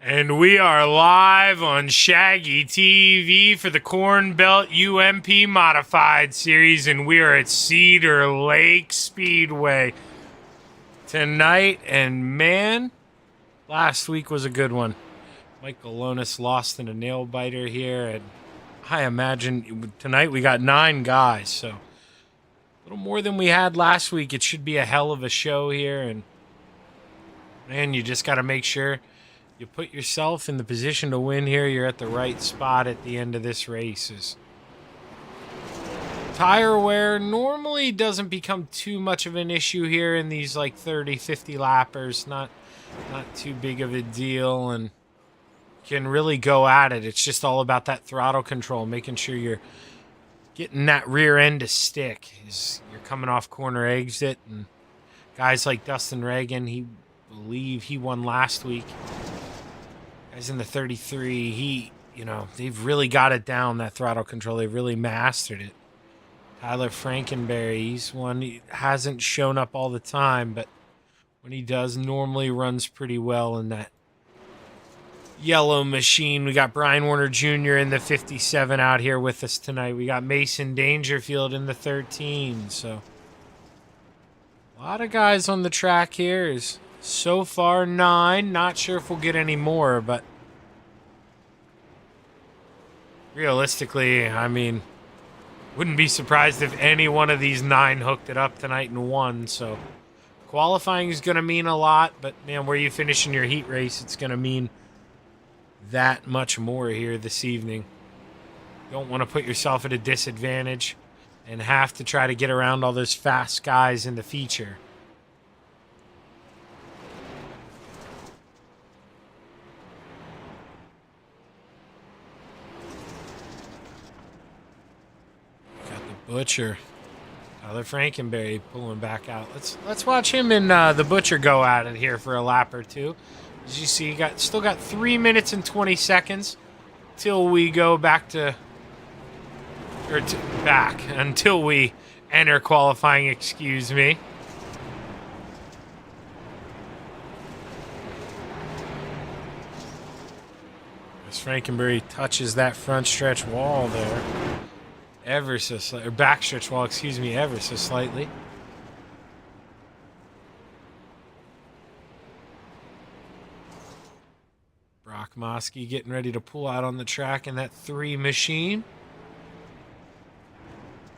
And we are live on Shaggy TV for the Corn Belt UMP Modified Series, and we are at Cedar Lake Speedway tonight. And man, last week was a good one. Michael Lonis lost in a nail biter here, and I imagine tonight we got 9 guys, so a little more than we had last week. It should be a hell of a show here, and man, you just got to make sure you put yourself in the position to win here. You're at the right spot at the end of this race. Tire wear normally doesn't become too much of an issue here in these like 30, 50 lappers. Not too big of a deal, and can really go at it. It's just all about that throttle control, making sure you're getting that rear end to stick as you're coming off corner exit. And guys like Dustin Reagan, believe he won last week. Guys in the 33, they've really got it down, that throttle control. They've really mastered it. Tyler Frankenberry, he's one. He hasn't shown up all the time, but when he does, normally runs pretty well in that yellow machine. We got Brian Warner Jr. in the 57 out here with us tonight. We got Mason Dangerfield in the 13. So a lot of guys on the track here. So far, 9. Not sure if we'll get any more, but realistically, I mean, wouldn't be surprised if any one of these 9 hooked it up tonight and won. So qualifying is going to mean a lot, but man, where you finish in your heat race, it's going to mean that much more here this evening. Don't want to put yourself at a disadvantage and have to try to get around all those fast guys in the feature. Butcher, Tyler Frankenberry pulling back out. Let's watch him and the Butcher go at it here for a lap or two. As you see, still got 3 minutes and 20 seconds till we go back until we enter qualifying. Excuse me. As Frankenberry touches that front stretch wall there. Ever so slightly, or backstretch wall, excuse me, ever so slightly. Brock Mosky getting ready to pull out on the track in that 3 machine.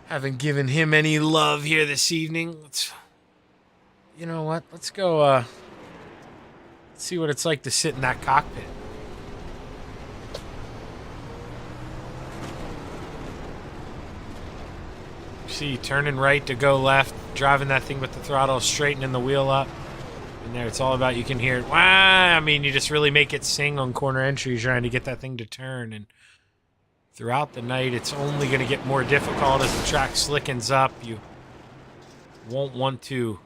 Haven't given him any love here this evening. You know what? Let's go, let's see what it's like to sit in that cockpit. See, turning right to go left, driving that thing with the throttle, straightening the wheel up. And there, it's all about, you can hear it. Wow, I mean, you just really make it sing on corner entries, trying to get that thing to turn. And throughout the night, it's only going to get more difficult as the track slickens up. You won't want to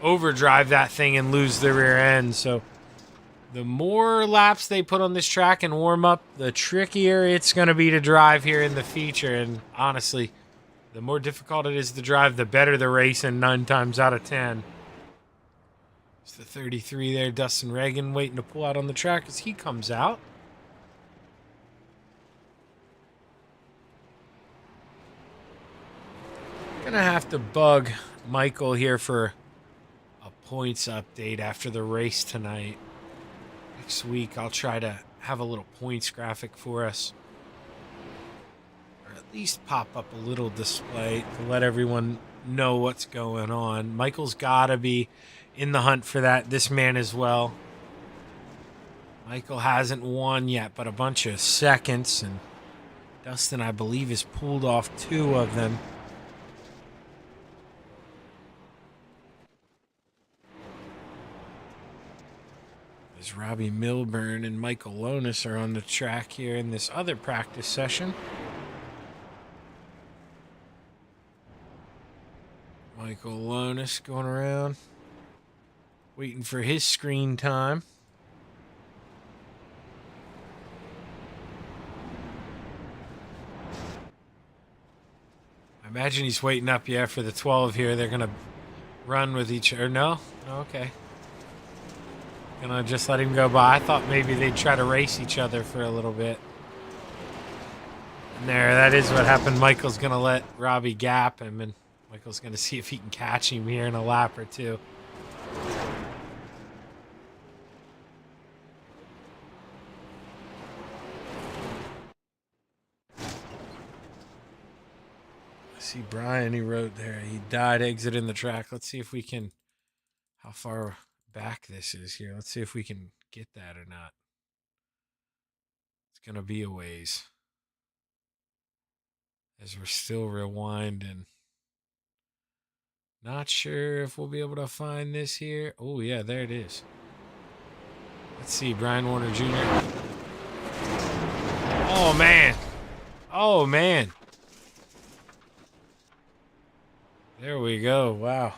overdrive that thing and lose the rear end. So the more laps they put on this track and warm up, the trickier it's going to be to drive here in the feature. And honestly, the more difficult it is to drive, the better the race, and 9 times out of 10. It's the 33 there, Dustin Reagan, waiting to pull out on the track as he comes out. Gonna have to bug Michael here for a points update after the race tonight. Next week, I'll try to have a little points graphic for us. At least pop up a little display to let everyone know what's going on. Michael's got to be in the hunt for that. This man as well. Michael hasn't won yet, but a bunch of seconds. And Dustin, I believe, has pulled off 2 of them. As Robbie Milburn and Michael Lonis are on the track here in this other practice session. Michael Lonis going around, waiting for his screen time. I imagine he's waiting up, for the 12 here. They're going to run with each other. No? Okay. Gonna just let him go by. I thought maybe they'd try to race each other for a little bit. And there, that is what happened. Michael's gonna let Robbie gap him, and Michael's gonna see if he can catch him here in a lap or two. See Brian, he wrote there. He died exiting the track. Let's see if we can, how far back this is here. Let's see if we can get that or not. It's going to be a ways. As we're still rewinding. Not sure if we'll be able to find this here. Oh, yeah, there it is. Let's see, Brian Warner Jr. Oh, man. Oh, man. There we go. Wow.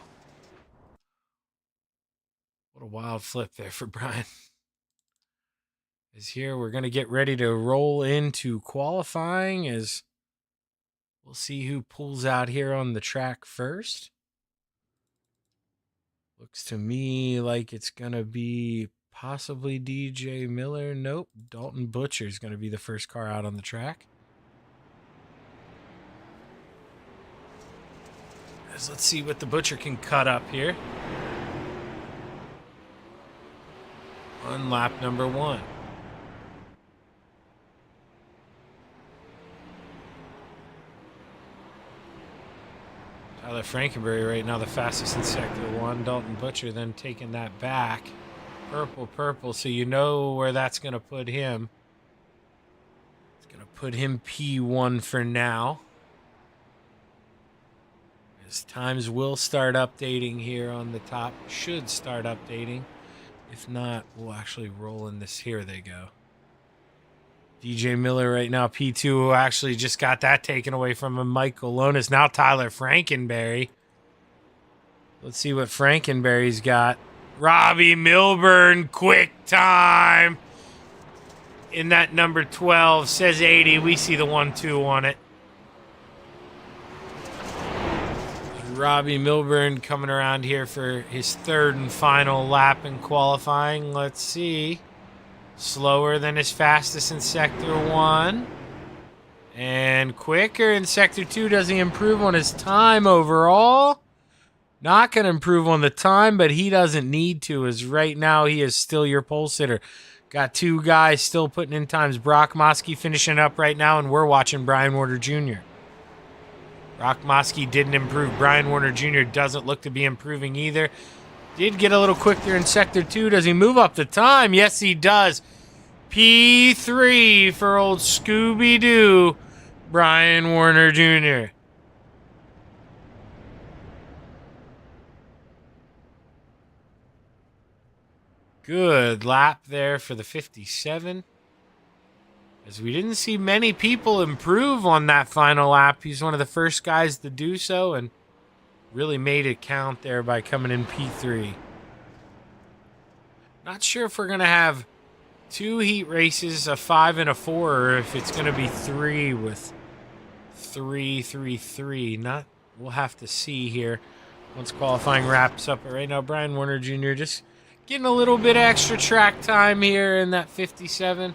What a wild flip there for Brian. Is here. We're going to get ready to roll into qualifying as we'll see who pulls out here on the track first. Looks to me like it's going to be possibly DJ Miller. Nope. Dalton Butcher is going to be the first car out on the track. Let's see what the Butcher can cut up here. On lap number 1. Tyler Frankenberry right now the fastest in Sector 1. Dalton Butcher then taking that back. Purple, so you know where that's going to put him. It's going to put him P1 for now. His times will start updating here on the top. Should start updating. If not, we'll actually roll in this. Here they go. DJ Miller right now, P2, who actually just got that taken away from him. Michael Lonis. Now Tyler Frankenberry. Let's see what Frankenberry's got. Robbie Milburn, quick time. In that number 12, says 80. We see the 1-2 on it. Robbie Milburn coming around here for his third and final lap in qualifying. Let's see. Slower than his fastest in Sector 1. And quicker in Sector 2. Does he improve on his time overall? Not going to improve on the time, but he doesn't need to, as right now he is still your pole sitter. Got two guys still putting in times. Brock Mosky finishing up right now, and we're watching Brian Warner Jr. Brock Mosky didn't improve. Brian Warner Jr. doesn't look to be improving either. Did get a little quicker in Sector 2. Does he move up the time? Yes, he does. P3 for old Scooby-Doo, Brian Warner Jr. Good lap there for the 57. As we didn't see many people improve on that final lap. He's one of the first guys to do so and really made it count there by coming in P3. Not sure if we're going to have 2 heat races, a 5 and a 4, or if it's going to be 3 with 3. We'll have to see here once qualifying wraps up. But right now, Brian Warner Jr. just getting a little bit extra track time here in that 57.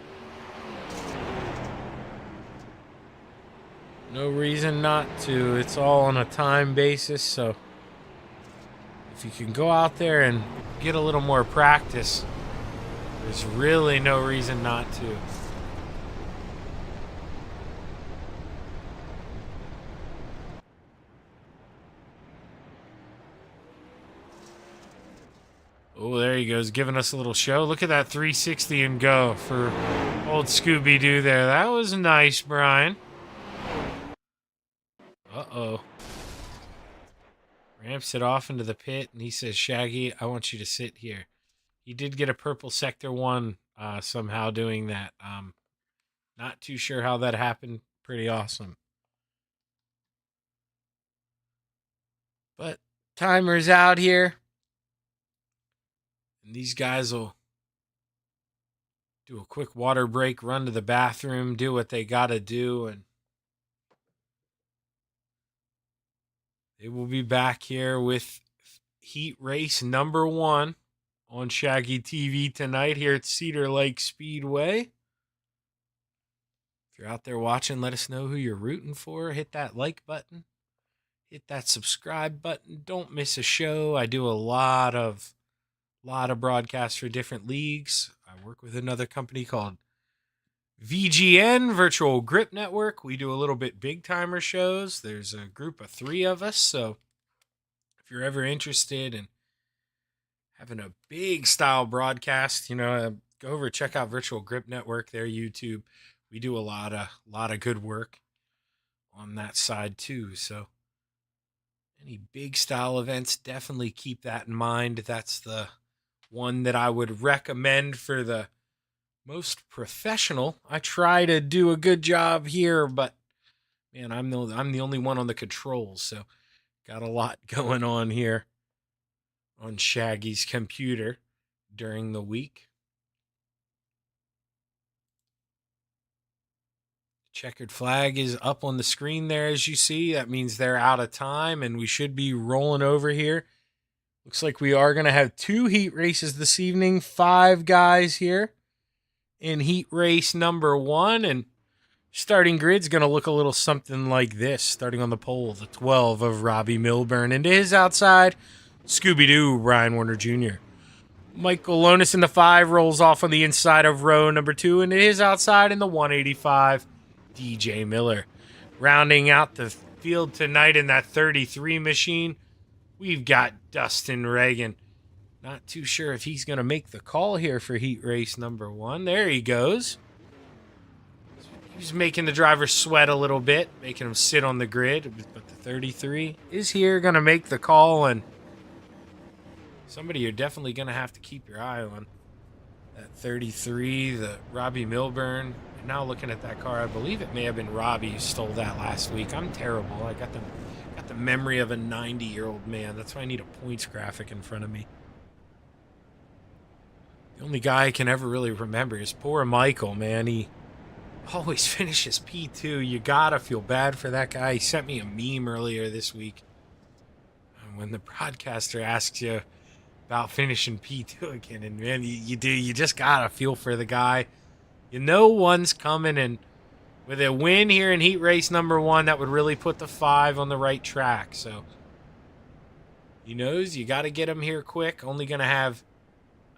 No reason not to. It's all on a time basis, so if you can go out there and get a little more practice, there's really no reason not to. Oh, there he goes, giving us a little show. Look at that 360 and go for old Scooby-Doo there. That was nice, Brian. Uh-oh. Ramps it off into the pit, and he says, Shaggy, I want you to sit here. He did get a purple Sector 1 somehow doing that. Not too sure how that happened. Pretty awesome. But timer's out here. And these guys will do a quick water break, run to the bathroom, do what they got to do, and they will be back here with heat race number 1 on Shaggy TV tonight here at Cedar Lake Speedway. If you're out there watching, let us know who you're rooting for. Hit that like button. Hit that subscribe button. Don't miss a show. I do a lot of broadcasts for different leagues. I work with another company called VGN, Virtual Grip Network. We do a little bit big timer shows. There's a group of 3 of us, so if you're ever interested in having a big style broadcast, go over check out Virtual Grip Network, their YouTube. We do a lot of good work on that side too. So any big style events, definitely keep that in mind. That's the one that I would recommend for the most professional. I try to do a good job here, but man, I'm the only one on the controls, so got a lot going on here on Shaggy's computer during the week. Checkered flag is up on the screen there, as you see. That means they're out of time, and we should be rolling over here. Looks like we are going to have 2 heat races this evening. 5 guys here in heat race number 1, and starting grid's going to look a little something like this. Starting on the pole, the 12 of Robbie Milburn. Into his outside, Scooby-Doo, Brian Warner Jr. Michael Lonis in the 5 rolls off on the inside of row number 2. Into his outside in the 185, DJ Miller. Rounding out the field tonight in that 33 machine, we've got Dustin Reagan. Not too sure if he's going to make the call here for heat race number 1. There he goes. He's making the driver sweat a little bit, making him sit on the grid. But the 33 is here, going to make the call, and somebody you're definitely going to have to keep your eye on. That 33, the Robbie Milburn. And now looking at that car, I believe it may have been Robbie who stole that last week. I'm terrible. I got the memory of a 90-year-old man. That's why I need a points graphic in front of me. The only guy I can ever really remember is poor Michael, man. He always finishes P2. You gotta feel bad for that guy. He sent me a meme earlier this week. When the broadcaster asks you about finishing P2 again, and man, you just gotta feel for the guy. One's coming, and with a win here in heat race number 1, that would really put the 5 on the right track. So he knows you got to get him here quick. Only going to have,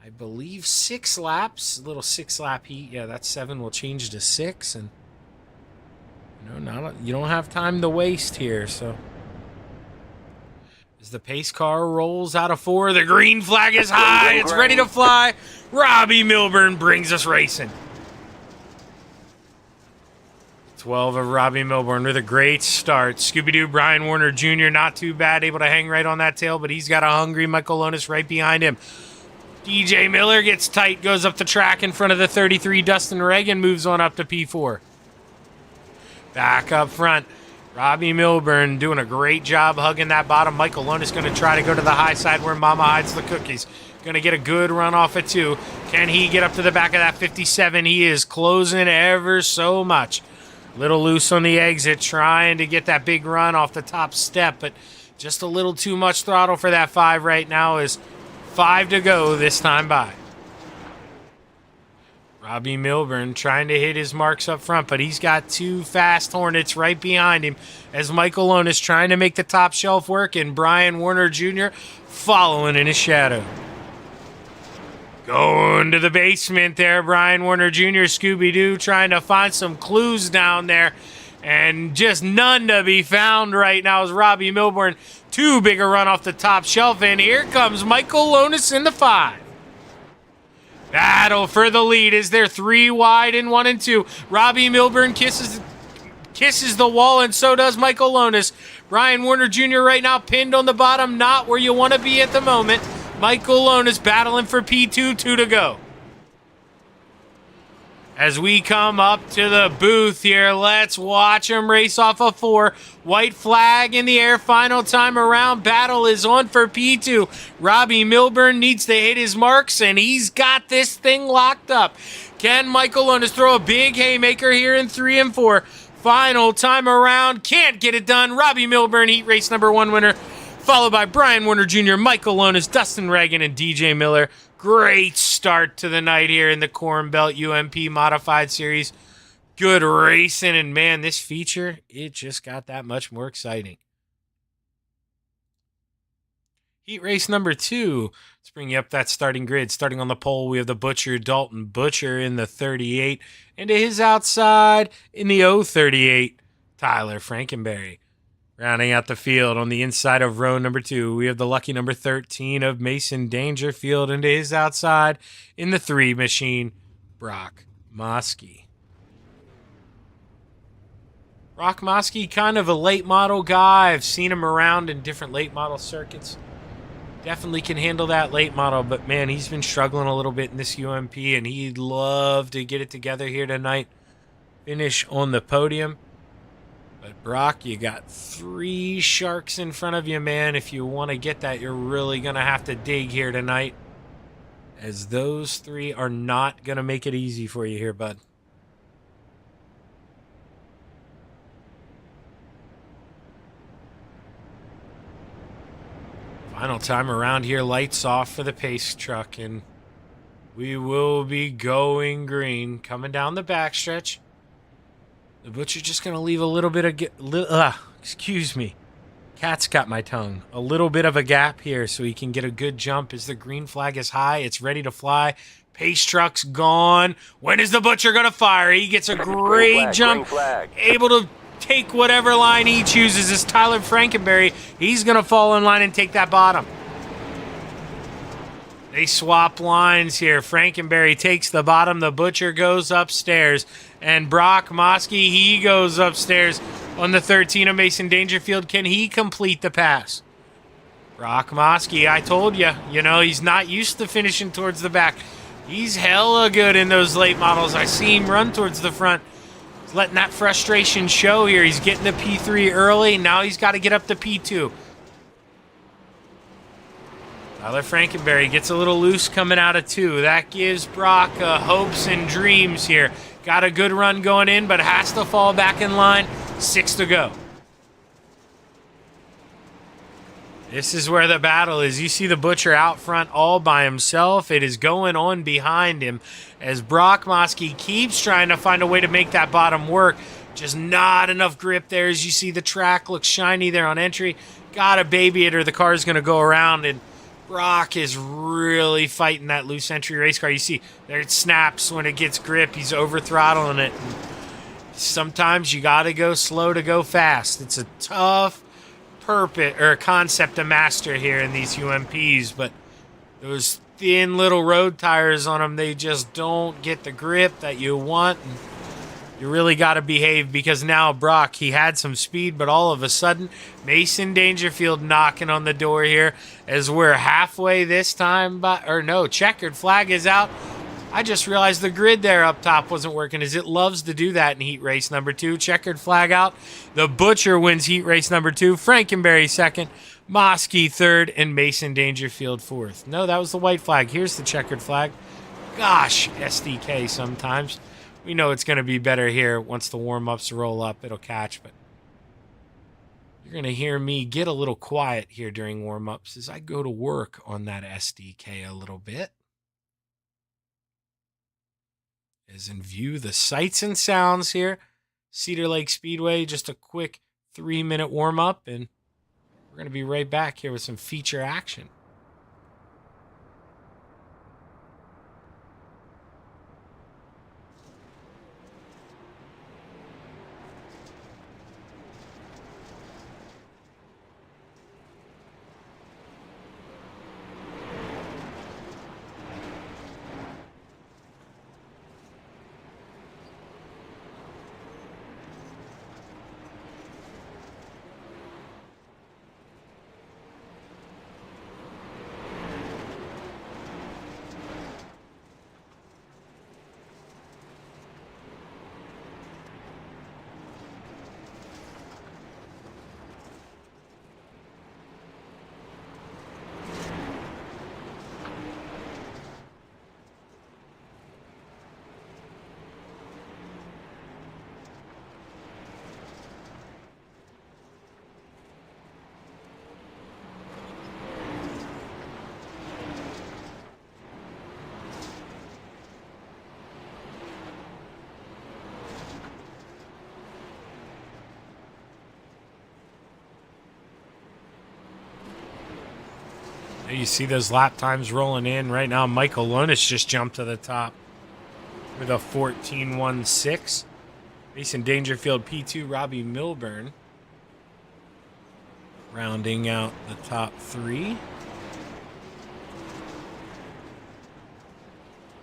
I believe, 6 laps. A little 6-lap heat. Yeah, that 7 will change to 6, and you don't have time to waste here. So as the pace car rolls out of 4, the green flag is high. It's ready to fly. Robbie Milburn brings us racing. 12 of Robbie Milburn with a great start. Scooby-Doo, Brian Warner Jr., not too bad, able to hang right on that tail, but he's got a hungry Michael Lonis right behind him. DJ Miller gets tight, goes up the track in front of the 33. Dustin Reagan moves on up to P4. Back up front, Robbie Milburn doing a great job hugging that bottom. Michael Lonis going to try to go to the high side where Mama hides the cookies. Going to get a good run off at 2. Can he get up to the back of that 57? He is closing ever so much. Little loose on the exit, trying to get that big run off the top step, but just a little too much throttle for that 5 right now. Is 5 to go this time by. Robbie Milburn trying to hit his marks up front, but he's got 2 fast Hornets right behind him as Michael Lonis trying to make the top shelf work, and Brian Warner Jr. following in his shadow. Going to the basement there, Brian Warner Jr., Scooby-Doo, trying to find some clues down there. And just none to be found right now as Robbie Milburn. Too big a run off the top shelf. And here comes Michael Lonis in the 5. Battle for the lead. Is there 3 wide in 1 and 2? Robbie Milburn kisses the wall, and so does Michael Lonis. Brian Warner Jr. right now pinned on the bottom. Not where you want to be at the moment. Michael Lonis battling for P2, 2 to go. As we come up to the booth here, let's watch him race off a 4. White flag in the air, final time around. Battle is on for P2. Robbie Milburn needs to hit his marks, and he's got this thing locked up. Can Michael Lonis throw a big haymaker here in 3 and 4? Final time around, can't get it done. Robbie Milburn, heat race number 1 winner, followed by Brian Warner Jr., Michael Lonis, Dustin Reagan, and DJ Miller. Great start to the night here in the Corn Belt UMP Modified Series. Good racing, and man, this feature, it just got that much more exciting. Heat race number 2. Let's bring you up that starting grid. Starting on the pole, we have the Butcher, Dalton Butcher in the 38. And to his outside, in the 038, Tyler Frankenberry. Rounding out the field on the inside of row number 2, we have the lucky number 13 of Mason Dangerfield. And to his outside, in the 3 machine, Brock Mosky. Brock Mosky, kind of a late model guy. I've seen him around in different late model circuits. Definitely can handle that late model, but man, he's been struggling a little bit in this UMP, and he'd love to get it together here tonight. Finish on the podium. But Brock, you got 3 sharks in front of you, man. If you want to get that, you're really going to have to dig here tonight, as those 3 are not going to make it easy for you here, bud. Final time around here, lights off for the pace truck, and we will be going green. Coming down the backstretch. The Butcher just going to leave a little bit of... excuse me. Cat's got my tongue. A little bit of a gap here so he can get a good jump as the green flag is high. It's ready to fly. Pace truck's gone. When is the Butcher going to fire? He gets a great jump. Able to take whatever line he chooses. Is Tyler Frankenberry. He's going to fall in line and take that bottom. They swap lines here. Frankenberry takes the bottom. The Butcher goes upstairs. And Brock Mosky, he goes upstairs on the 13 of Mason Dangerfield. Can he complete the pass? Brock Mosky, I told you. You know, he's not used to finishing towards the back. He's hella good in those late models. I see him run towards the front. He's letting that frustration show here. He's getting the P3 early. Now he's got to get up to P2. Tyler Frankenberry gets a little loose coming out of 2. That gives Brock hopes and dreams here. Got a good run going in, but has to fall back in line. 6 to go. This is where the battle is. You see the Butcher out front all by himself. It is going on behind him as Brock Mosky keeps trying to find a way to make that bottom work. Just not enough grip there. As you see, the track looks shiny there on entry. Gotta baby it or the car's going to go around, and Brock is really fighting that loose entry race car. You see, there it snaps when it gets grip. He's over-throttling it. And sometimes you got to go slow to go fast. It's a tough concept to master here in these UMPs, but those thin little road tires on them, they just don't get the grip that you want. And you really got to behave, because now Brock, he had some speed, but all of a sudden, Mason Dangerfield knocking on the door here as we're halfway this time. Checkered flag is out. I just realized the grid there up top wasn't working, as it loves to do that in heat race number 2. Checkered flag out. The Butcher wins heat race number 2. Frankenberry 2nd. Mosky 3rd. And Mason Dangerfield 4th. No, that was the white flag. Here's the checkered flag. Gosh, SDK sometimes. We know it's going to be better here once the warm-ups roll up. It'll catch, but you're going to hear me get a little quiet here during warm-ups as I go to work on that SDK a little bit. As in view the sights and sounds here. Cedar Lake Speedway, just a quick 3-minute warm-up, and we're going to be right back here with some feature action. You see those lap times rolling in. Right now, Michael Lonis just jumped to the top with a 14.16. Mason Dangerfield P2, Robbie Milburn rounding out the top 3.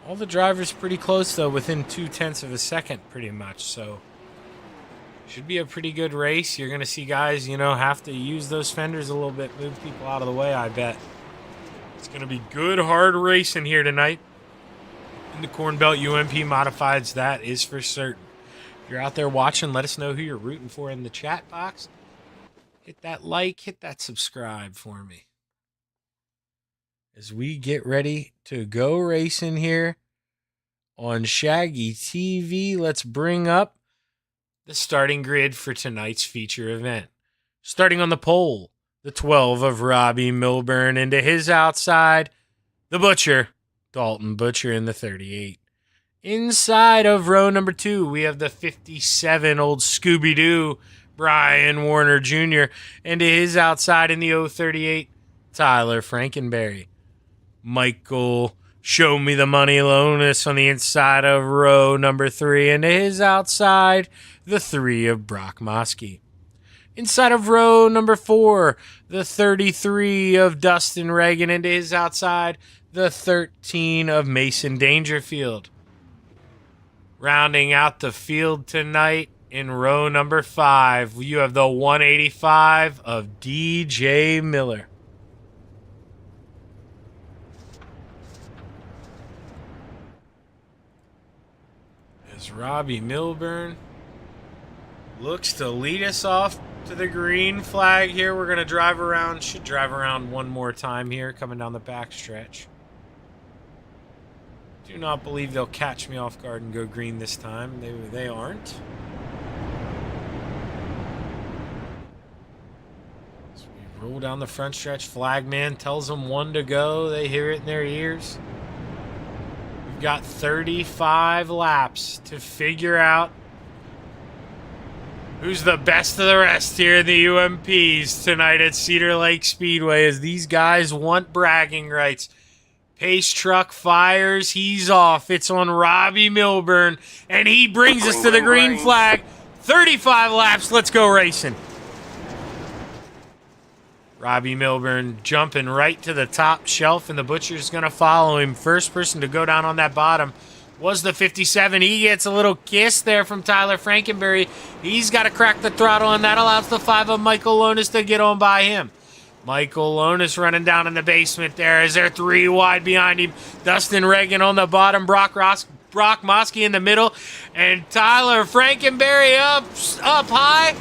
All the drivers pretty close, though, within 0.2 of a second, pretty much. So, should be a pretty good race. You're going to see guys, have to use those fenders a little bit, move people out of the way, I bet. It's going to be good, hard racing here tonight. In the Corn Belt UMP Modifieds, that is for certain. If you're out there watching, let us know who you're rooting for in the chat box. Hit that like, hit that subscribe for me. As we get ready to go racing here on Shaggy TV, let's bring up the starting grid for tonight's feature event. Starting on the pole, the 12 of Robbie Milburn. Into his outside, the Butcher, Dalton Butcher in the 38. Inside of row number 2, we have the 57 old Scooby-Doo, Brian Warner Jr. And to his outside in the 038, Tyler Frankenberry. Michael Show Me the Money Lonis on the inside of row number 3. And to his outside, the 3 of Brock Mosky. Inside of row number 4, the 33 of Dustin Reagan. Into his outside, the 13 of Mason Dangerfield. Rounding out the field tonight in row number 5, you have the 185 of DJ Miller. As Robbie Milburn looks to lead us off to the green flag here. We're going to drive around. Should drive around one more time here, coming down the back stretch. Do not believe they'll catch me off guard and go green this time. They aren't. As we roll down the front stretch, flagman tells them 1 to go. They hear it in their ears. We've got 35 laps to figure out who's the best of the rest here in the UMPs tonight at Cedar Lake Speedway, as these guys want bragging rights. Pace truck fires. He's off. It's on Robbie Milburn, and he brings us to the green flag. 35 laps. Let's go racing. Robbie Milburn jumping right to the top shelf, and the Butcher's going to follow him. First person to go down on that bottom was the 57. He gets a little kiss there from Tyler Frankenberry. He's got to crack the throttle, and that allows the 5 of Michael Lonis to get on by him. Michael Lonis running down in the basement there. Is there 3 wide behind him? Dustin Reagan on the bottom. Brock Mosky in the middle. And Tyler Frankenberry up high.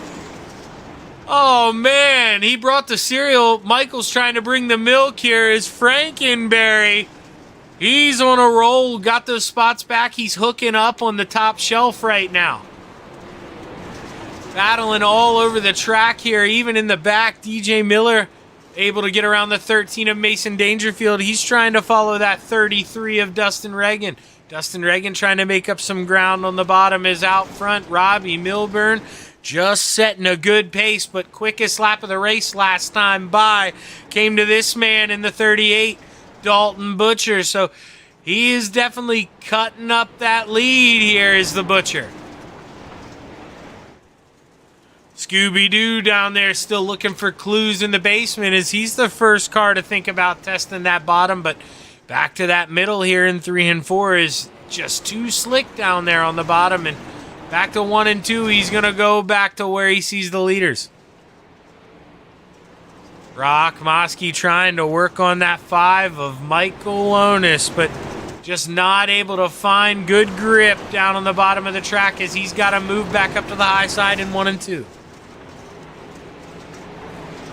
Oh, man. He brought the cereal. Michael's trying to bring the milk here. Is Frankenberry. He's on a roll. Got those spots back. He's hooking up on the top shelf right now. Battling all over the track here. Even in the back, DJ Miller able to get around the 13 of Mason Dangerfield. He's trying to follow that 33 of Dustin Reagan. Dustin Reagan trying to make up some ground on the bottom is out front. Robbie Milburn just setting a good pace, but quickest lap of the race last time by came to this man in the 38, Dalton Butcher. So he is definitely cutting up that lead here is the Butcher. Scooby-Doo down there still looking for clues in the basement as he's the first car to think about testing that bottom, but back to that middle here in 3 and 4 is just too slick down there on the bottom, and back to 1 and 2, he's going to go back to where he sees the leaders. Brock Mosky trying to work on that 5 of Michael Lonis, but just not able to find good grip down on the bottom of the track as he's got to move back up to the high side in 1 and 2.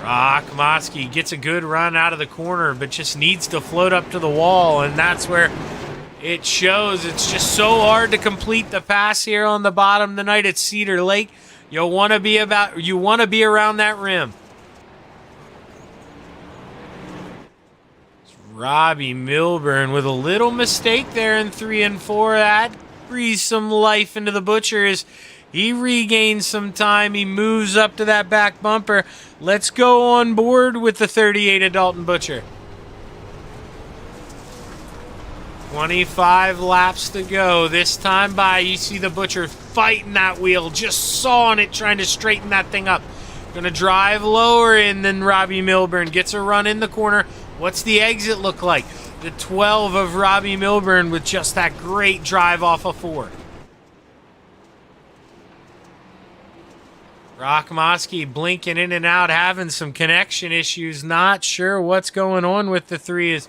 Brock Mosky gets a good run out of the corner, but just needs to float up to the wall, and that's where it shows. It's just so hard to complete the pass here on the bottom tonight at Cedar Lake. You want to be around that rim. It's Robbie Milburn with a little mistake there in 3 and 4. That breathes some life into the Butcher as he regains some time. He moves up to that back bumper. Let's go on board with the 38 of Dalton Butcher. 25 laps to go. This time by, you see the Butcher fighting that wheel, just sawing it, trying to straighten that thing up. Gonna drive lower in than Robbie Milburn. Gets a run in the corner. What's the exit look like? The 12 of Robbie Milburn with just that great drive off of 4. Brock Mosky blinking in and out, having some connection issues. Not sure what's going on with the 3 as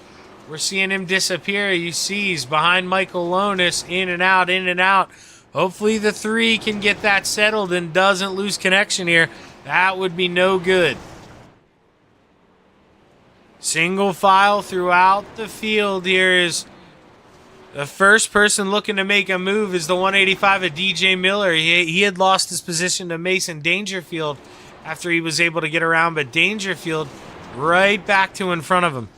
we're seeing him disappear. You see he's behind Michael Lonis, in and out, in and out. Hopefully the 3 can get that settled and doesn't lose connection here. That would be no good. Single file throughout the field here is the first person looking to make a move is the 185 of DJ Miller. He had lost his position to Mason Dangerfield after he was able to get around, but Dangerfield right back to in front of him.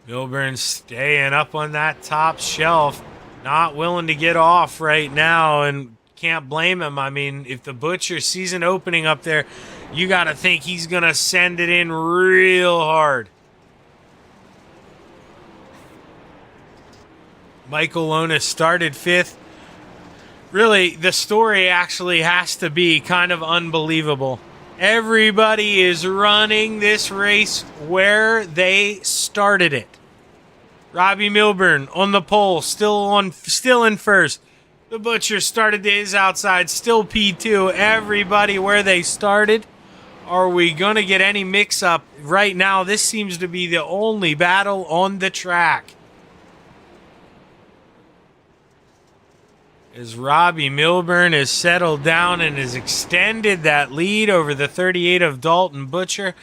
Milburn staying up on that top shelf, not willing to get off right now, and can't blame him. I mean, if the Butcher sees an opening up there, you got to think he's going to send it in real hard. Michael Lonis started 5th. Really, the story actually has to be kind of unbelievable. Everybody is running this race where they started it. Robbie Milburn on the pole, still in first. The Butcher started his outside, still P2. Everybody where they started. Are we going to get any mix-up? Right now, this seems to be the only battle on the track. As Robbie Milburn has settled down and has extended that lead over the 38 of Dalton Butcher,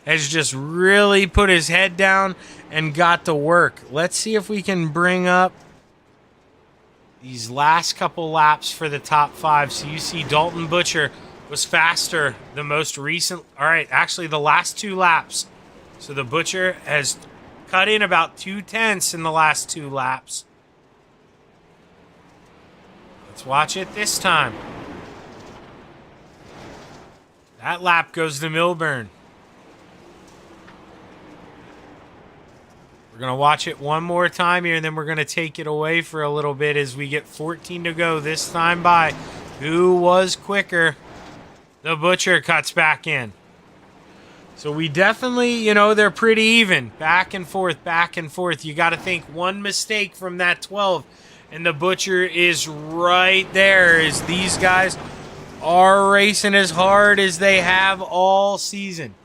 has just really put his head down and got to work. Let's see if we can bring up these last couple laps for the top 5. So you see Dalton Butcher was faster the most recent. All right, actually the last 2 laps. So the Butcher has cut in about 2/10 in the last 2 laps. Let's watch it this time. That lap goes to Milburn. We're going to watch it one more time here, and then we're going to take it away for a little bit as we get 14 to go this time by. Who was quicker? The Butcher cuts back in. So we definitely, they're pretty even. Back and forth, back and forth. You got to think one mistake from that 12, and the Butcher is right there as these guys are racing as hard as they have all season.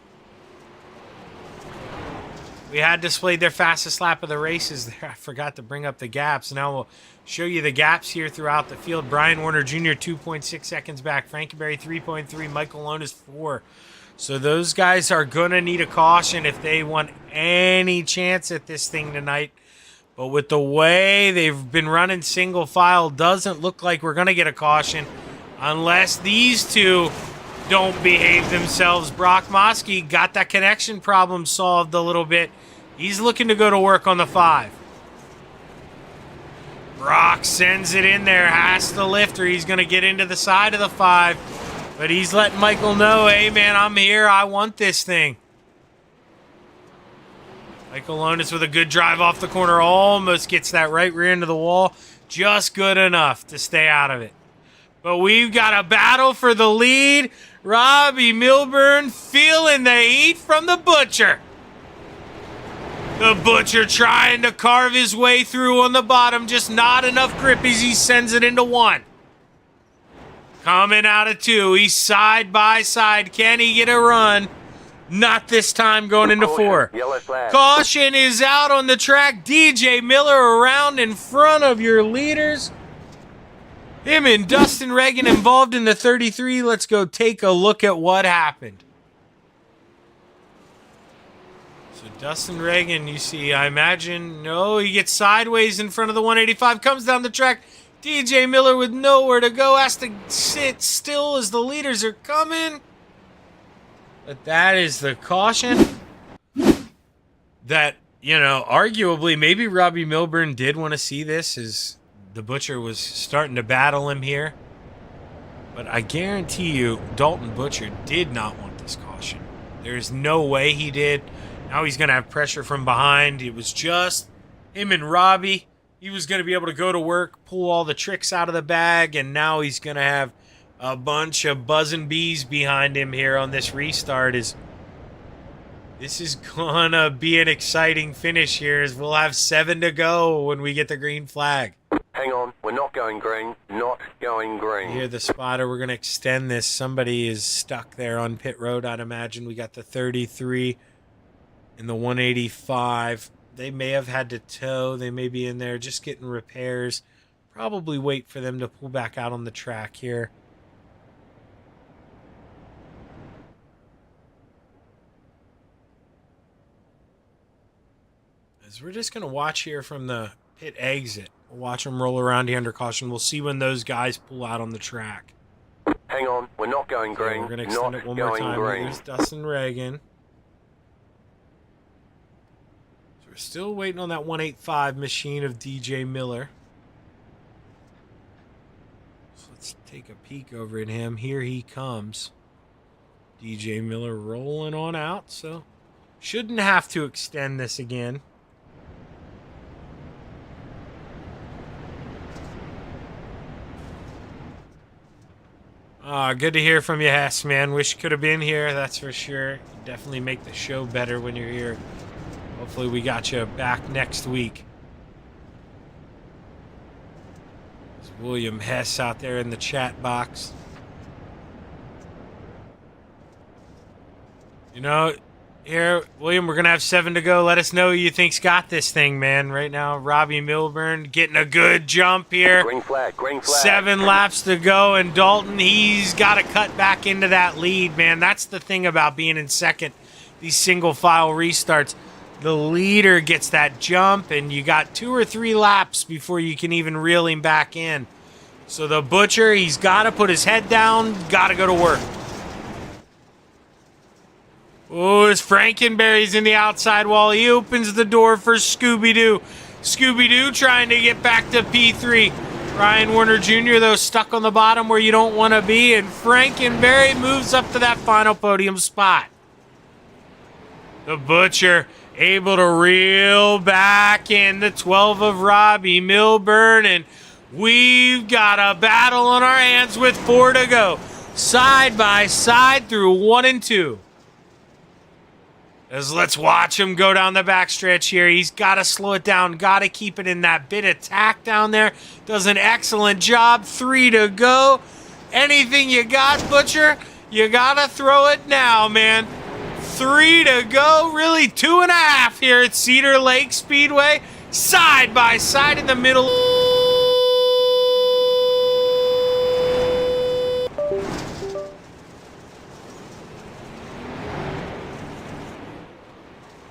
We had displayed their fastest lap of the races there. I forgot to bring up the gaps. Now we'll show you the gaps here throughout the field. Brian Warner Jr., 2.6 seconds back. Frankenberry, 3.3. Michael Lonis, 4. So those guys are going to need a caution if they want any chance at this thing tonight. But with the way they've been running single file, doesn't look like we're going to get a caution unless these two don't behave themselves. Brock Mosky got that connection problem solved a little bit. He's looking to go to work on the 5. Brock sends it in there, has to lift or he's going to get into the side of the 5. But he's letting Michael know, hey man, I'm here. I want this thing. Michael Lonis with a good drive off the corner. Almost gets that right rear into the wall. Just good enough to stay out of it. But we've got a battle for the lead. Robbie Milburn feeling the heat from the Butcher. The Butcher trying to carve his way through on the bottom. Just not enough grip as he sends it into 1. Coming out of 2. He's side by side. Can he get a run? Not this time, going into 4. Caution is out on the track. DJ Miller around in front of your leaders. Him and Dustin Reagan involved in the 33. Let's go take a look at what happened. So Dustin Reagan, you see, I imagine, no, he gets sideways in front of the 185, comes down the track. DJ Miller with nowhere to go has to sit still as the leaders are coming. But that is the caution that, arguably maybe Robbie Milburn did want to see this as the Butcher was starting to battle him here. But I guarantee you, Dalton Butcher did not want this caution. There's no way he did. Now he's going to have pressure from behind. It was just him and Robbie. He was going to be able to go to work, pull all the tricks out of the bag, and now he's going to have a bunch of buzzing bees behind him here on this restart. This is going to be an exciting finish here, as we'll have 7 to go when we get the green flag. Hang on, we're not going green, not going green. Here, the spotter, we're going to extend this. Somebody is stuck there on pit road, I'd imagine. We got the 33 and the 185. They may have had to tow. They may be in there just getting repairs. Probably wait for them to pull back out on the track here. As we're just going to watch here from the pit exit. We'll watch them roll around here under caution. We'll see when those guys pull out on the track. Hang on, we're not going green, we're going to extend it one more time. There's Dustin Reagan. So we're still waiting on that 185 machine of DJ Miller. So let's take a peek over at him. Here he comes. DJ Miller rolling on out, so shouldn't have to extend this again. Good to hear from you, Hess, man. Wish you could have been here, that's for sure. You definitely make the show better when you're here. Hopefully we got you back next week. There's William Hess out there in the chat box. You know, here, William, we're going to have 7 to go. Let us know who you think's got this thing, man. Right now, Robbie Milburn getting a good jump here. Green flag, green flag. 7 laps to go, and Dalton, he's got to cut back into that lead, man. That's the thing about being in second, these single-file restarts. The leader gets that jump, and you got 2 or 3 laps before you can even reel him back in. So the Butcher, he's got to put his head down, got to go to work. Oh, as Frankenberry's in the outside wall. He opens the door for Scooby-Doo. Scooby-Doo trying to get back to P3. Ryan Warner Jr., though, stuck on the bottom where you don't want to be. And Frankenberry moves up to that final podium spot. The Butcher able to reel back in the 12 of Robbie Milburn. And we've got a battle on our hands with 4 to go. Side by side through 1 and 2. As let's watch him go down the backstretch here. He's got to slow it down. Got to keep it in that bit of tack down there. Does an excellent job. 3 to go. Anything you got, Butcher? You got to throw it now, man. 3 to go. Really 2.5 here at Cedar Lake Speedway. Side by side in the middle.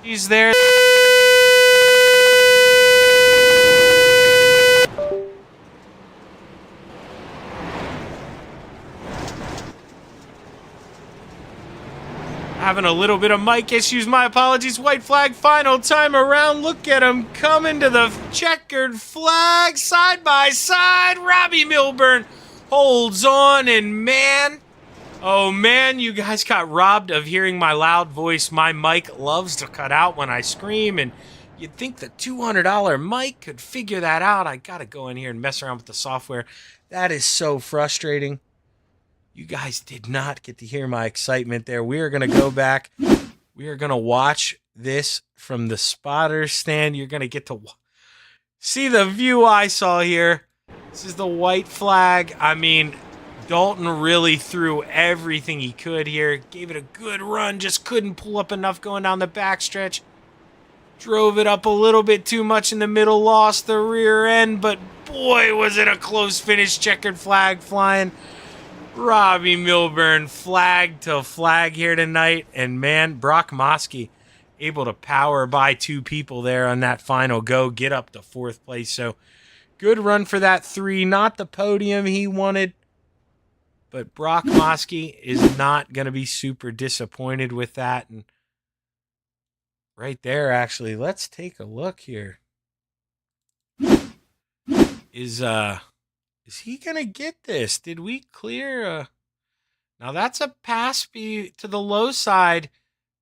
He's there. Having a little bit of mic issues, my apologies. White flag final time around. Look at him coming to the checkered flag. Side by side. Robbie Milburn holds on, and man, oh man, you guys got robbed of hearing my loud voice. My mic loves to cut out when I scream, and you'd think the $200 mic could figure that out. I gotta go in here and mess around with the software. That is so frustrating. You guys did not get to hear my excitement there. We are gonna go back. We are gonna watch this from the spotter stand. You're gonna get to see the view I saw here. This is the white flag. I mean, Dalton really threw everything he could here. Gave it a good run. Just couldn't pull up enough going down the backstretch. Drove it up a little bit too much in the middle. Lost the rear end. But boy, was it a close finish. Checkered flag flying. Robbie Milburn flag to flag here tonight. And man, Brock Mosky able to power by 2 people there on that final go. Get up to 4th place. So good run for that 3. Not the podium he wanted. But Brock Mosky is not going to be super disappointed with that. And right there, actually, let's take a look here. Is he going to get this? Did we clear? Now, that's a pass to the low side.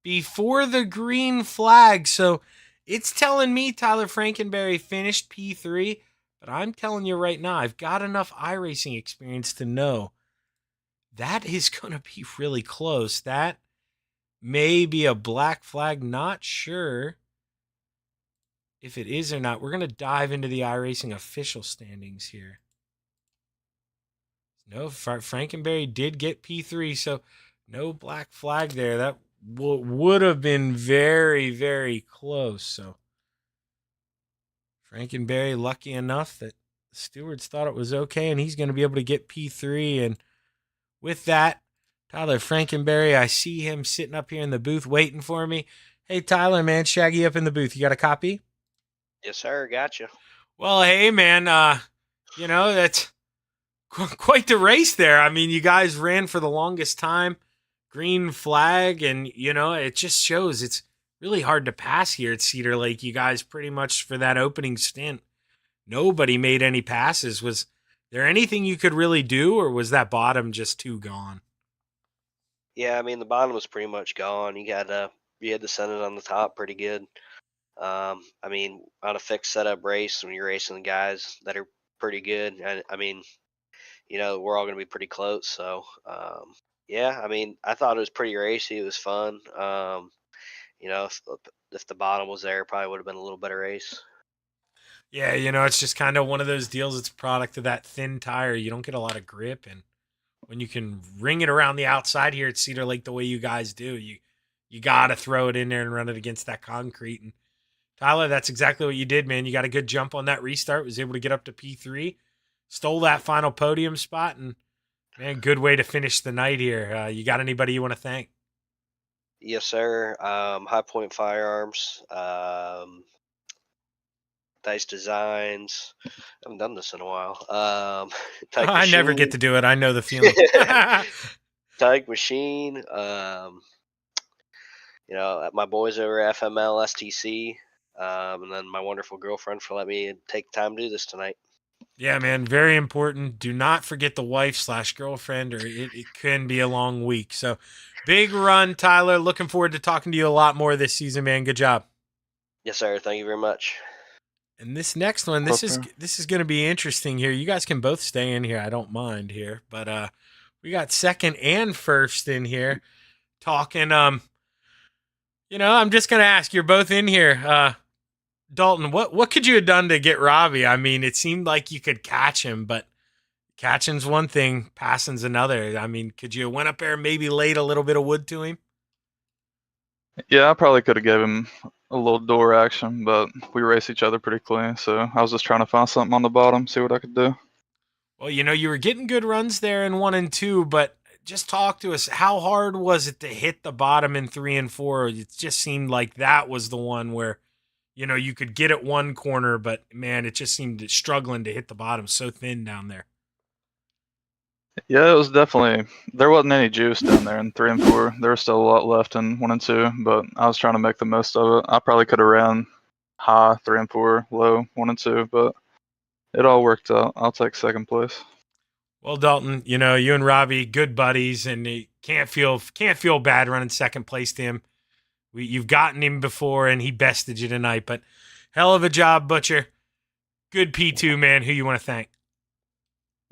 before the green flag. So it's telling me Tyler Frankenberry finished P3, but I'm telling you right now, I've got enough iRacing experience to know that is going to be really close. That may be a black flag. Not sure if it is or not. We're going to dive into the iRacing official standings here. No, Frankenberry did get P3, so no black flag there. That would have been very, very close. So Frankenberry lucky enough that the stewards thought it was okay, and he's going to be able to get P3. And with that, Tyler Frankenberry, I see him sitting up here in the booth waiting for me. Hey, Tyler, man, Shaggy up in the booth. You got a copy? Yes, sir. Gotcha. Well, hey, man, that's quite the race there. I mean, you guys ran for the longest time, green flag, and, it just shows it's really hard to pass here at Cedar Lake. You guys pretty much for that opening stint, nobody made any passes. Was there anything you could really do, or was that bottom just too gone? Yeah, I mean the bottom was pretty much gone. You had to send it on the top pretty good. I mean, on a fixed setup race, when you're racing the guys that are pretty good, I mean, we're all going to be pretty close. So, yeah, I mean, I thought it was pretty racy. It was fun. If the bottom was there, it probably would have been a little better race. Yeah, it's just kind of one of those deals. It's a product of that thin tire. You don't get a lot of grip, and when you can ring it around the outside here at Cedar Lake the way you guys do, you got to throw it in there and run it against that concrete. And Tyler, that's exactly what you did, man. You got a good jump on that restart, was able to get up to P3, stole that final podium spot, and, man, good way to finish the night here. You got anybody you want to thank? Yes, sir. High Point Firearms, Dice Designs. I haven't done this in a while. I never get to do it. I know the feeling. Tyke Machine. My boys over at FML STC, and then my wonderful girlfriend for letting me take time to do this tonight. Yeah, man, very important. Do not forget the wife/girlfriend, or it can be a long week. So, big run, Tyler. Looking forward to talking to you a lot more this season, man. Good job. Yes, sir. Thank you very much. And this next one, this is going to be interesting here. You guys can both stay in here. I don't mind here, but we got second and first in here talking. I'm just going to ask. You're both in here. Dalton, what could you have done to get Robbie? I mean, it seemed like you could catch him, but catching's one thing, passing's another. I mean, could you have went up there and maybe laid a little bit of wood to him? Yeah, I probably could have given him a little door action, but we race each other pretty clean, so I was just trying to find something on the bottom, see what I could do. Well, you were getting good runs there in 1 and 2, but just talk to us. How hard was it to hit the bottom in 3 and 4? It just seemed like that was the one where, you could get at one corner, but, man, it just seemed struggling to hit the bottom. So thin down there. Yeah, it was definitely, there wasn't any juice down there in 3 and 4. There was still a lot left in 1 and 2, but I was trying to make the most of it. I probably could have ran high 3 and 4, low 1 and 2, but it all worked out. I'll take second place. Well, Dalton, you and Robbie, good buddies, and you can't feel bad running second place to him. You've gotten him before, and he bested you tonight, but hell of a job, Butcher. Good P2, man. Who you want to thank?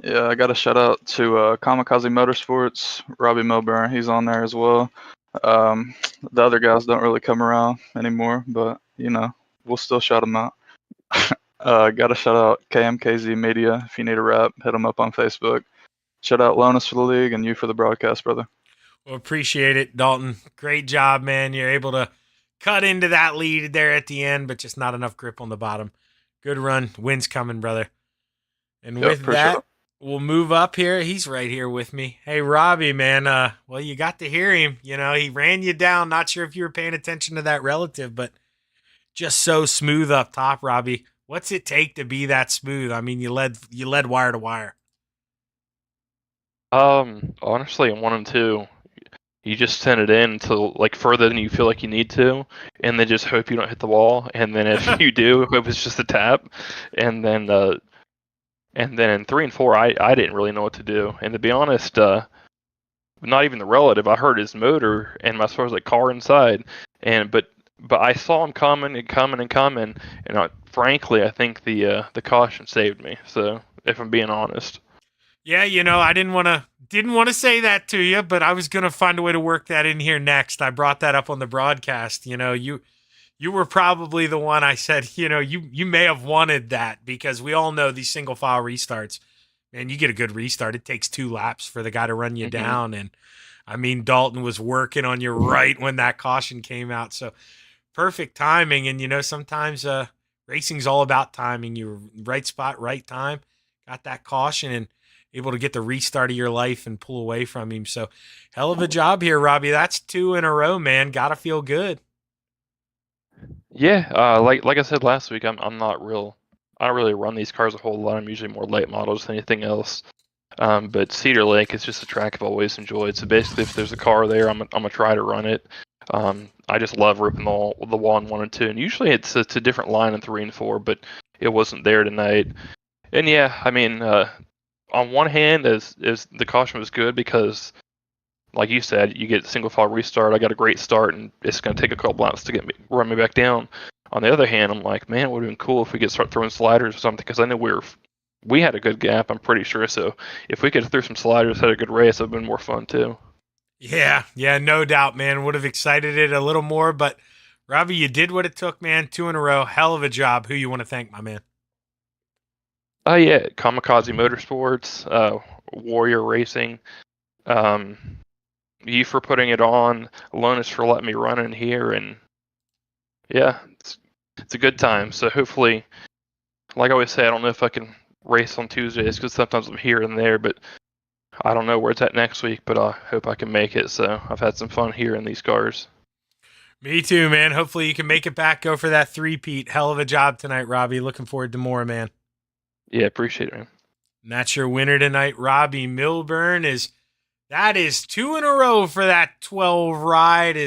Yeah, I got a shout out to Kamikaze Motorsports, Robbie Milburn. He's on there as well. The other guys don't really come around anymore, but, we'll still shout them out. Got a shout out KMKZ Media. If you need a rep, hit them up on Facebook. Shout out Lonus for the league and you for the broadcast, brother. Well, appreciate it, Dalton. Great job, man. You're able to cut into that lead there at the end, but just not enough grip on the bottom. Good run. Win's coming, brother. And with that, we'll move up here. He's right here with me. Hey, Robbie, man. Well, you got to hear him. He ran you down. Not sure if you were paying attention to that relative, but just so smooth up top, Robbie. What's it take to be that smooth? I mean, you led wire to wire. Honestly, in 1 and 2, you just send it in to further than you feel like you need to, and then just hope you don't hit the wall. And then if you do, hope it's just a tap. And then in 3 and 4, I didn't really know what to do. And to be honest, not even the relative. I heard his motor and as far as the car inside, and but I saw him coming and coming and coming, and frankly, I think the caution saved me. So if I'm being honest. Yeah, I didn't want to say that to you, but I was gonna find a way to work that in here next. I brought that up on the broadcast. You were probably the one I said, you may have wanted that because we all know these single file restarts. Man, you get a good restart. It takes 2 laps for the guy to run you down. And I mean, Dalton was working on you right when that caution came out. So perfect timing. And sometimes racing's all about timing. You were right spot, right time, got that caution and able to get the restart of your life and pull away from him. So hell of a job here, Robbie. That's 2 in a row, man. Gotta feel good. Yeah, like I said last week, I'm not real. I don't really run these cars a whole lot. I'm usually more late models than anything else. But Cedar Lake is just a track I've always enjoyed. So basically, if there's a car there, I'm gonna try to run it. I just love ripping the wall in 1 and 2, and usually it's a different line in 3 and 4, but it wasn't there tonight. And yeah, I mean, on one hand, as the caution was good because, like you said, you get single file restart. I got a great start, and it's going to take a couple laps to run me back down. On the other hand, I'm like, man, it would have been cool if we could start throwing sliders or something because I know we had a good gap. I'm pretty sure. So if we could have threw some sliders, had a good race, it would have been more fun too. Yeah, no doubt, man. Would have excited it a little more, but Robbie, you did what it took, man. 2 in a row. Hell of a job. Who you want to thank, my man? Yeah, Kamikaze Motorsports, Warrior Racing, you for putting it on, Alonus for letting me run in here, and yeah, it's a good time. So hopefully, like I always say, I don't know if I can race on Tuesdays because sometimes I'm here and there, but I don't know where it's at next week, but I hope I can make it. So I've had some fun here in these cars. Me too, man. Hopefully you can make it back, go for that 3-peat. Hell of a job tonight, Robbie. Looking forward to more, man. Yeah, appreciate it, man. And that's your winner tonight, Robbie Milburn. That is 2 in a row for that 12 ride.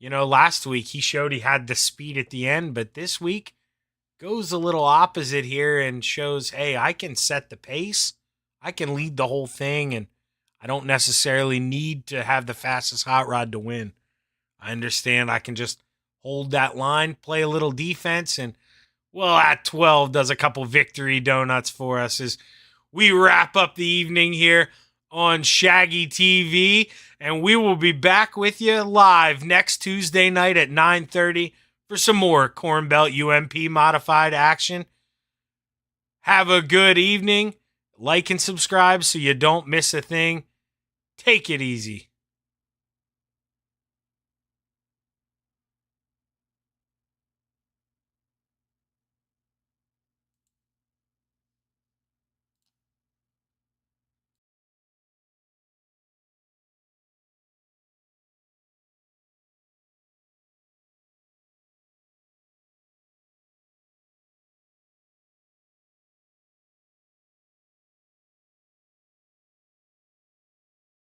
Last week he showed he had the speed at the end, but this week goes a little opposite here and shows, hey, I can set the pace. I can lead the whole thing, and I don't necessarily need to have the fastest hot rod to win. I understand I can just hold that line, play a little defense, and, well, at 12 does a couple victory donuts for us as we wrap up the evening here on Shaggy TV, and we will be back with you live next Tuesday night at 9:30 for some more Corn Belt UMP modified action. Have a good evening. Like and subscribe so you don't miss a thing. Take it easy.